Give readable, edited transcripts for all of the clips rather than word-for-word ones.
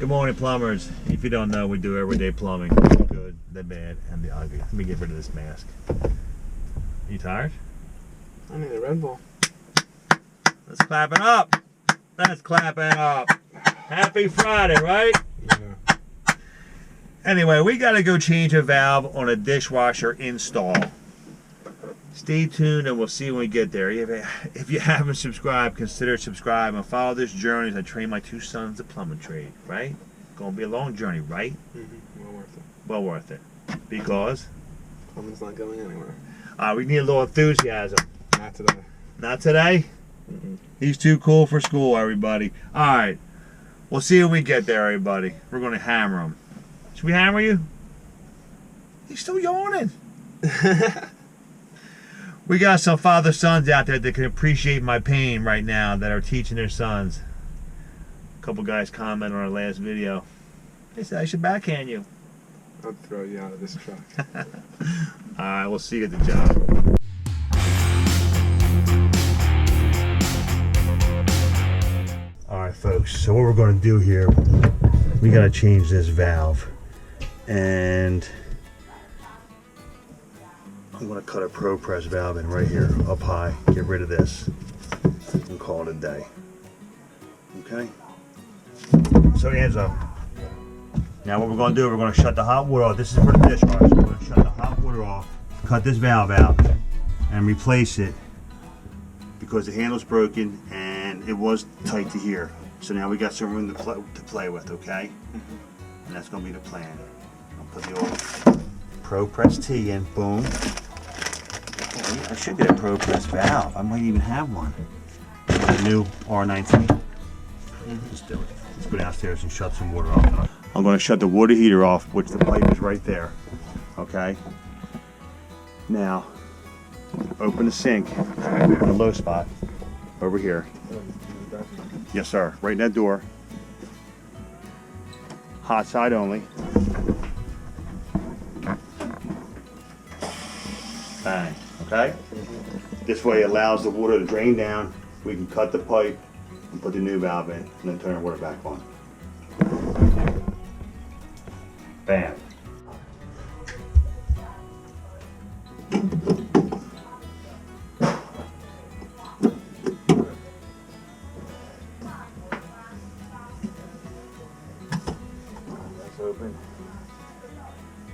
Good morning, plumbers. If you don't know, we do everyday plumbing. The good, the bad, and the ugly. Let me get rid of this mask. You tired? I need a Red Bull. Let's clap it up. Let's clap it up. Happy Friday, right? Yeah. Anyway, we got to go change a valve on a dishwasher install. Stay tuned and we'll see when we get there. If you haven't subscribed, consider subscribing and follow this journey as I train my 2 sons to plumbing trade, right? Gonna be a long journey, right? Mm-hmm. Well worth it. Well worth it. Because? Plumbing's not going anywhere. We need a little enthusiasm. Not today. Not today? Mm-mm. He's too cool for school, everybody. Alright. We'll see when we get there, everybody. We're gonna hammer him. Should we hammer you? He's still yawning. We got some father-sons out there that can appreciate my pain right now that are teaching their sons. A couple guys commented on our last video. They said I should backhand you. I'll throw you out of this truck. Alright, we'll see you at the job. Alright folks, so what we're going to do here, we got to change this valve. And I'm going to cut a Pro Press valve in right here, up high, get rid of this, and call it a day. Okay? So hands up. Now what we're going to do, we're going to shut the hot water off. This is for the dishwasher. We're going to shut the hot water off, cut this valve out, and replace it because the handle's broken and it was tight to here. So now we got some room to play with, okay? And that's going to be the plan. I'll put the old Pro Press T in, boom. Oh, I should get a Pro Press valve. I might even have one. The new R19. Let's do it. Let's go downstairs and shut some water off. I'm going to shut the water heater off, which the pipe is right there. Okay? Now, open the sink in the low spot over here. Yes, sir. Right in that door. Hot side only. Bang. Okay? This way it allows the water to drain down. We can cut the pipe and put the new valve in and then turn the water back on. Bam. That's open.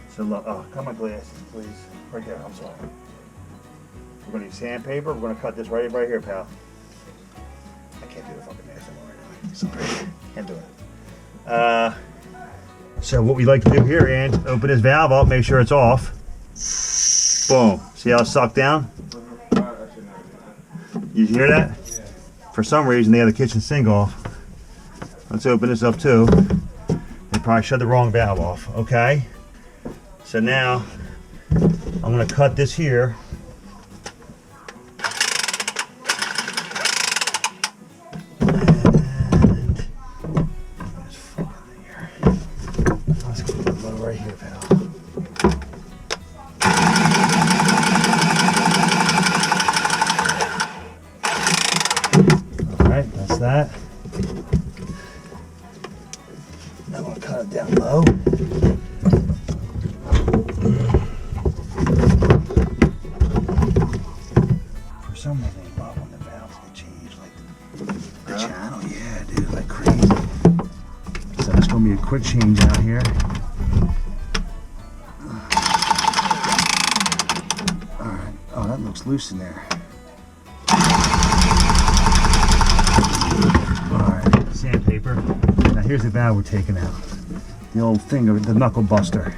So look, oh, cut my glasses, please. Right there, I'm sorry. We're gonna use sandpaper. We're gonna cut this right here, pal. I can't do the fucking math anymore. Sorry, can't do it. So what we like to do here, and open this valve up, make sure it's off. Boom. See how it's sucked down? You hear that? Yeah. For some reason they have the kitchen sink off. Let's open this up too. They probably shut the wrong valve off. Okay. So now I'm going to cut this here. And there's fuck in here. Let's go put one right here, pal. Alright, that's that. Now I'm going to cut it down low. Be a quick change out here. Alright, oh, that looks loose in there. Alright, sandpaper. Now here's the valve we're taking out. The old finger, the knuckle buster.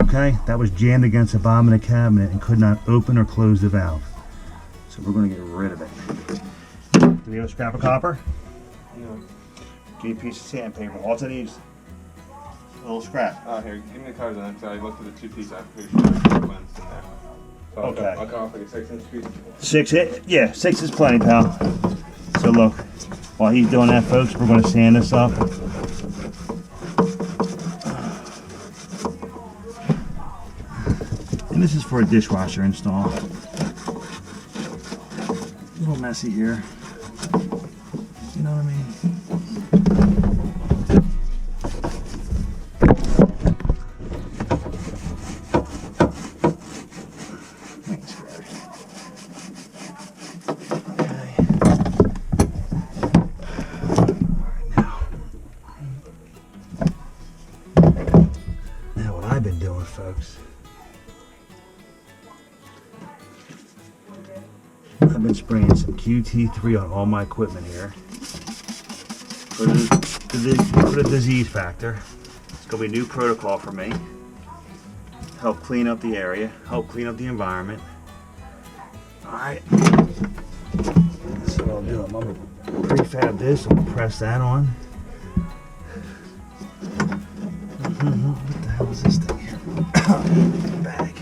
Okay, that was jammed against the bottom of the cabinet and could not open or close the valve. So we're going to get rid of it. Do we have a scrap of copper? No. Give me a piece of sandpaper. All it needs a little scrap. Oh, here, give me the cards on it, because I looked at the 2 pieces. I'm pretty sure there's cleansed in there. So Okay. I'll cut off like a 6-inch piece. 6 yeah, 6 is plenty, pal. So look, while he's doing that, folks, we're going to sand this up. And this is for a dishwasher install. A little messy here. You know what I mean? folks. I've been spraying some QT3 on all my equipment here for the disease factor. It's going to be a new protocol for me. Help clean up the area, help clean up the environment. Alright. That's what I'll do. I'm going to prefab this and press that on. What the hell is this thing here? Bag.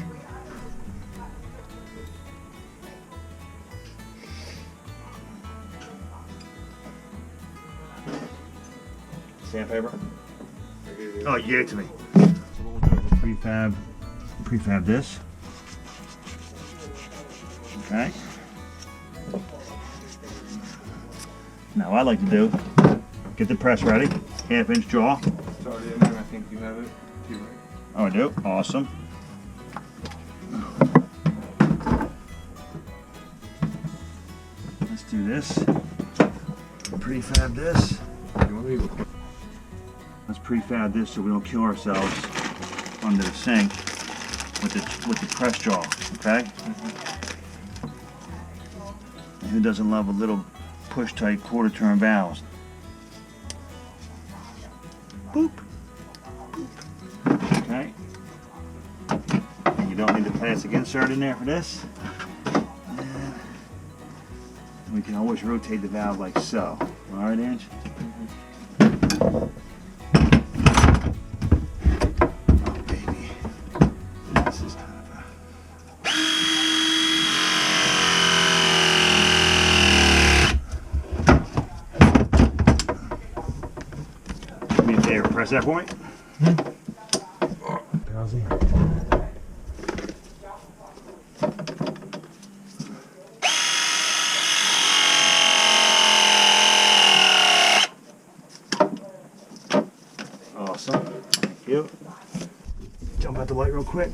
Sandpaper? Oh, you gave it to me. So what we'll do is prefab this. Okay. Now what I like to do, get the press ready, 1/2 inch jaw. It's already in there, I think you have it. Too, right? Oh, I do? Awesome. Let's do this. Prefab this. You want me to- Let's prefab this so we don't kill ourselves under the sink with the press jaw, okay? And who doesn't love a little push-tight quarter-turn valves? Boop. Boop. Okay. And you don't need the plastic insert in there for this. And we can always rotate the valve like so. All right, Ange? Oh, baby. This is kind of a... Do me a favor, press that for me. Palsy. Awesome. Thank you. Jump out the light real quick.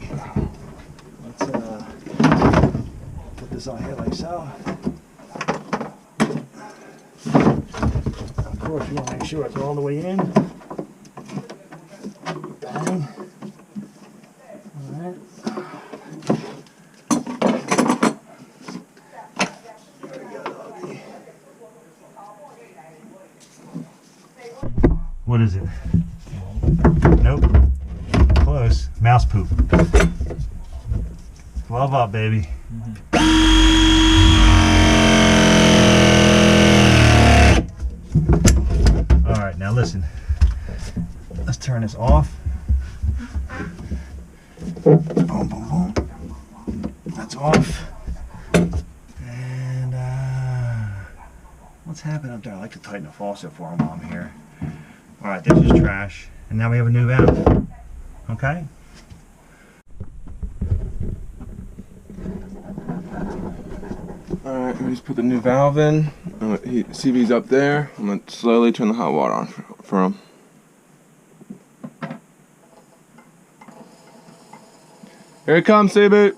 Let's put this on here like so. Of course, we want to make sure it's all the way in. Bang. Alright. There we go, doggy. What is it? Nope. Close. Mouse poop. Glove up, baby. Alright, now listen. Let's turn this off. Boom, boom, boom. That's off. And, what's happening up there? I like to tighten the faucet for him while I'm here. Alright, this is trash. And now we have a new valve. Okay? Alright, we just put the new valve in. CB's up there. I'm going to slowly turn the hot water on for him. Here it comes, CB.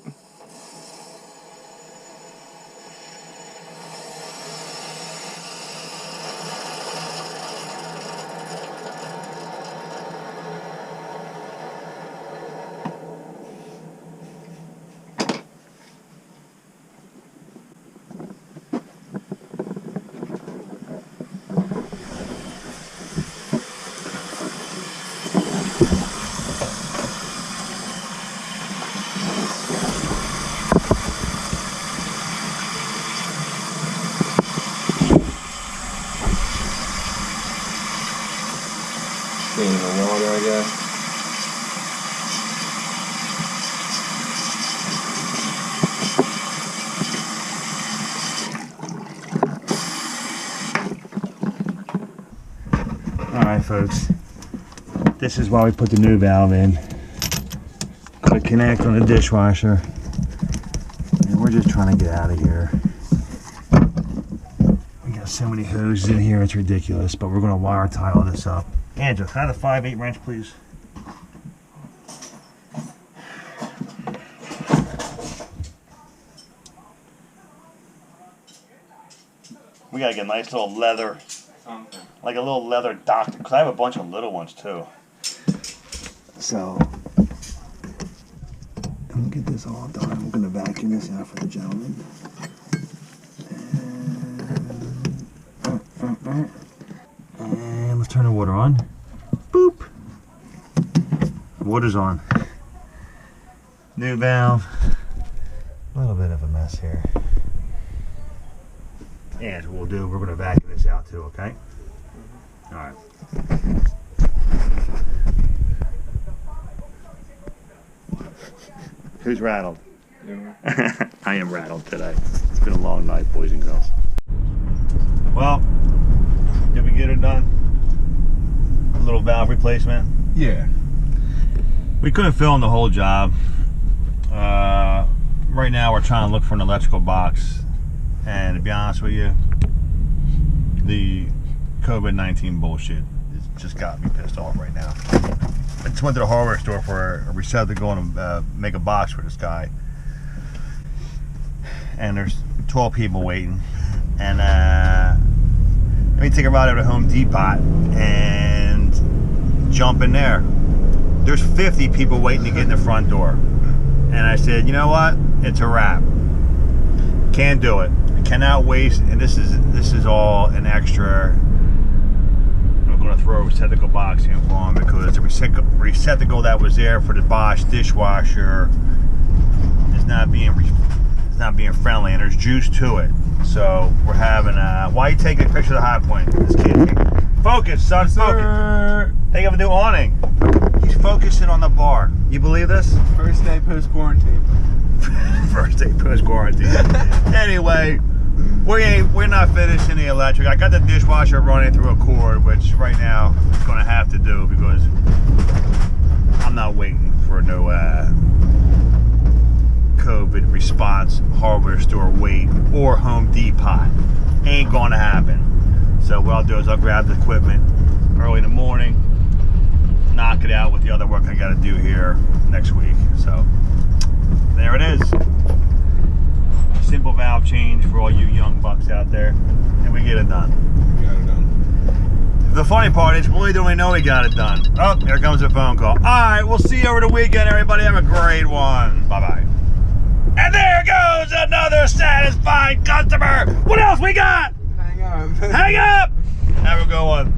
Clean the water, I guess. Alright, folks. This is why we put the new valve in. Quick connect on the dishwasher. And we're just trying to get out of here. We got so many hoses in here, it's ridiculous, but we're going to wire tie all this up. Angela, can I have a 5/8 wrench, please? We gotta get a nice little leather, like a little leather doctor, because I have a bunch of little ones too. So, gonna get this all done. We're gonna vacuum this out for the gentleman. And let's turn the water on. Boop. Water's on. New valve. A little bit of a mess here. And what we'll do, we're gonna vacuum this out too, okay? All right. Who's rattled? Yeah. I am rattled today. It's been a long night, boys and girls. Well, did we get it done? A little valve replacement. Yeah. We couldn't film the whole job. Right now we're trying to look for an electrical box, and to be honest with you, the COVID-19 bullshit has just got me pissed off right now. I just went to the hardware store for a receptacle and make a box for this guy, and there's 12 people waiting, and let me take a ride over to Home Depot and jump in there. There's 50 people waiting to get in the front door. And I said, you know what? It's a wrap. Can't do it. I cannot waste, and this is all an extra. I'm going to throw a receptacle box in for him because the receptacle that was there for the Bosch dishwasher is not being friendly, and there's juice to it. So we're having why are you taking a picture of the high point? This kid, focus, son, focus. They have a new awning. He's focusing on the bar. You believe this? First day post quarantine. First day post quarantine. Anyway, we're not finishing the electric. I got the dishwasher running through a cord, which right now it's going to have to do because I'm not waiting for no COVID response hardware store wait or Home Depot. Ain't going to happen. So what I'll do is I'll grab the equipment early in the morning, knock it out with the other work I got to do here next week. So there it is. Simple valve change for all you young bucks out there, and we get it done. We got it done. The funny part is, Willie don't even know we got it done. Oh, here comes a phone call. All right, we'll see you over the weekend, everybody. Have a great one. Bye-bye. And there goes another satisfied customer. What else we got? Hang on. Hang up. Have a good one.